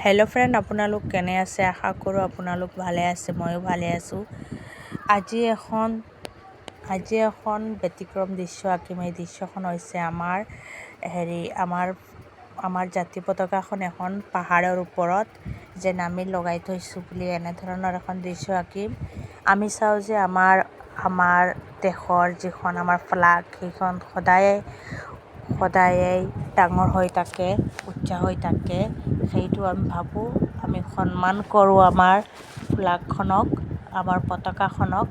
Hello' friend, আপোনালোক কেনে আছে? আশা কৰোঁ আপোনালোক ভালে আছে, ময়ো ভালে আছোঁ। আজি এখন ব্যতিক্ৰম দৃশ্য আঁকিম। এই দৃশ্যখন হৈছে আমাৰ জাতীয় পতাকাখন এখন পাহাৰৰ ওপৰত যে নামি লগাই থৈছোঁ বুলি এনেধৰণৰ এখন দৃশ্য আঁকিম। আমি চাওঁ যে আমাৰ দেশৰ যিখন আমাৰ ফ্লাগ, সেইখন সদায়েই ডাঙৰ হৈ থাকে, উচ্চ হৈ থাকে। সেইটো আমি ভাবোঁ, আমি সন্মান কৰোঁ আমাৰ ফ্লাগখনক, আমাৰ পতাকাখনক।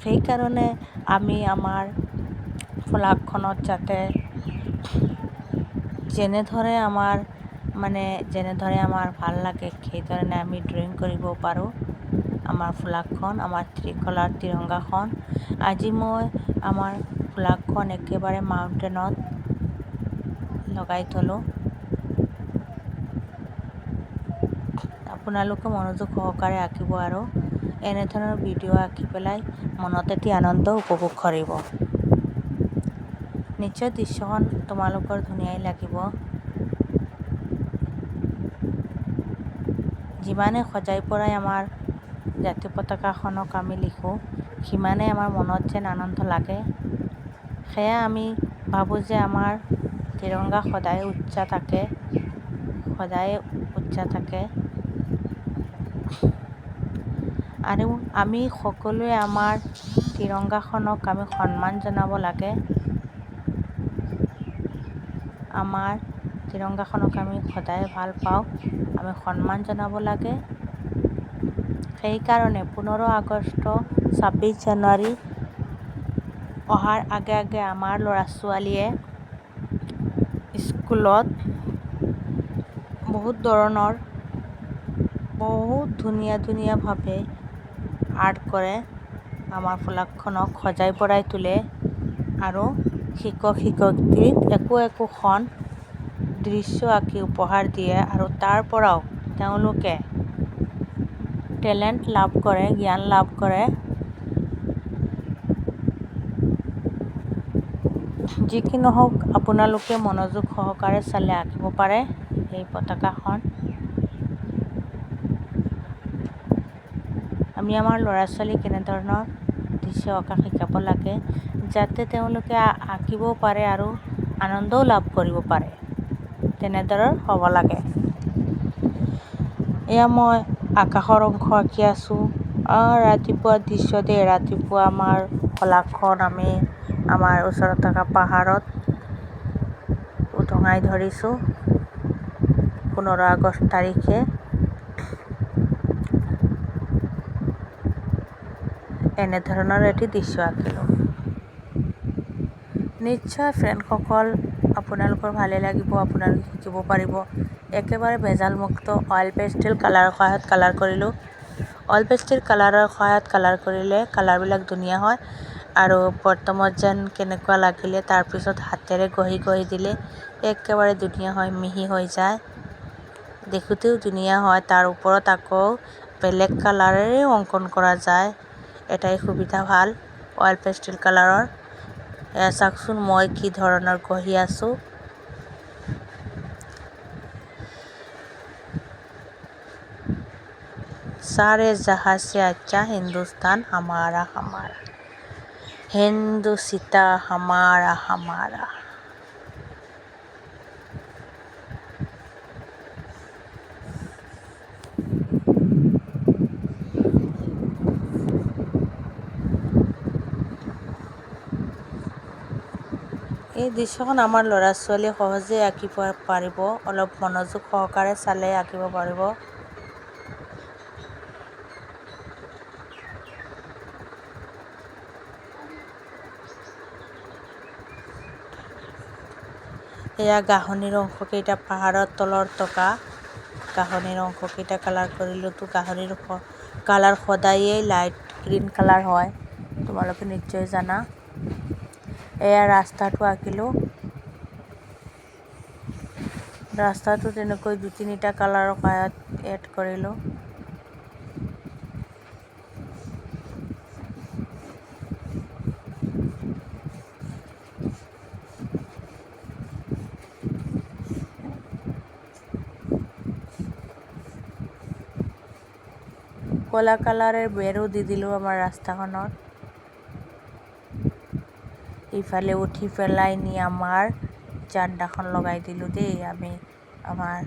সেইকাৰণে আমি আমাৰ ফ্লাগখনত যাতে যেনেদৰে আমাৰ ভাল লাগে, সেইধৰণে আমি ড্ৰয়িং কৰিব পাৰোঁ আমাৰ ফ্লাগখন, আমাৰ তিৰংগাখন। আজি মই আমাৰ ফ্লাগখন একেবাৰে মাউণ্টেনত লগাই থলোঁ। আপোনালোকে মনোযোগ সহকাৰে আঁকিব আৰু এনেধৰণৰ ভিডিঅ' আঁকি পেলাই মনত এটি আনন্দ উপভোগ কৰিব। নিশ্চয় দৃশ্যখন তোমালোকৰ ধুনীয়াই লাগিব। যিমানে সজাই পৰাই আমাৰ জাতীয় পতাকাখনক আমি লিখোঁ, সিমানে আমাৰ মনত যেন আনন্দ লাগে। সেয়া আমি ভাবোঁ যে আমাৰ তিৰংগা সদায় উচ্চ থাকে। আৰু আমি সকলোৱে আমাৰ তিৰংগাখনক আমি সন্মান জনাব লাগে। আমাৰ তিৰংগাখনক আমি সদায় ভাল পাওঁ, আমি সন্মান জনাব লাগে। সেইকাৰণে 15 আগষ্ট, 26 জানুৱাৰী অহাৰ আগে আগে আমাৰ ল'ৰা ছোৱালীয়ে স্কুলত বহুত ধুনীয়াভাৱে আৰ্ট কৰে, আমাৰ ফ্লাগখনক সজাই পৰাই তোলে আৰু শিক্ষক শিক্ষয়িত্ৰীক একোখন দৃশ্য আঁকি উপহাৰ দিয়ে আৰু তাৰ পৰাও তেওঁলোকে টেলেণ্ট লাভ কৰে, জ্ঞান লাভ কৰে। যি কি নহওক, আপোনালোকে মনোযোগ সহকাৰে চালে আঁকিব পাৰে এই পতাকাখন। আমি আমাৰ ল'ৰা ছোৱালীক এনেধৰণৰ দৃশ্য অঁকা শিকাব লাগে, যাতে তেওঁলোকে আঁকিব পাৰে আৰু আনন্দও লাভ কৰিব পাৰে। তেনেদৰে হ'ব লাগে। এয়া মই আকাশৰ অংশ আঁকি আছোঁ। ৰাতিপুৱাৰ দৃশ্য দেই। ৰাতিপুৱা আমাৰ ফ্লাগখন আমি আমাৰ ওচৰত থকা পাহাৰত উদঙাই ধৰিছোঁ 15 আগষ্ট তাৰিখে। এনেধৰণৰ এটি দৃশ্য আঁকিলোঁ। নিশ্চয় ফ্ৰেণ্ডসকল, আপোনালোকৰ ভালেই লাগিব, আপোনালোকে শিকিব পাৰিব। একেবাৰে ভেজালমুক্ত অইল পেষ্টেল কালাৰৰ সহায়ত কালাৰ কৰিলোঁ। অইল পেষ্টেল কালাৰৰ সহায়ত কালাৰ কৰিলে কালাৰবিলাক ধুনীয়া হয় আৰু প্ৰথমত যেন কেনেকুৱা লাগিলে, তাৰপিছত হাতেৰে ঘঁহি দিলে একেবাৰে ধুনীয়া হয়, মিহি হৈ যায়, দেখোঁতেও ধুনীয়া হয়। তাৰ ওপৰত আকৌ বেলেগ কালাৰেৰেও অংকন কৰা যায়। এটাই সুবিধা ভাল অইল পেষ্টেল কালাৰৰ। এয়া চাওকচোন মই কি ধৰণৰ ঘঁহি আছোঁ। सारे जहां से अच्छा हिंदुस्तान हमारा हिंदुस्ता हमारा। এই দৃশ্যখন আমাৰ ল'ৰা ছোৱালীয়ে সহজেই আঁকিব পাৰিব, অলপ মনোযোগ সহকাৰে চালে আঁকিব পাৰিব। এয়া ঘাঁহনিৰ অংশকেইটা, পাহাৰৰ তলত থকা ঘাঁহনিৰ অংশকেইটা কালাৰ কৰিলোঁ। ঘাঁহনিৰ কালাৰ সদায়েই লাইট গ্ৰীণ কালাৰ হয়, তোমালোকে নিশ্চয় জানা। এয়া ৰাস্তাটো আঁকিলোঁ। ৰাস্তাটো তেনেকৈ 2-3টা কালাৰৰ সহায়ত এড কৰিলোঁ। ক'লা কালাৰৰ বেৰো দি দিলোঁ আমাৰ ৰাস্তাখনত। ইফালে উঠি পেলাই নি আমাৰ ঝাণ্ডাখন লগাই দিলোঁ দেই আমি আমাৰ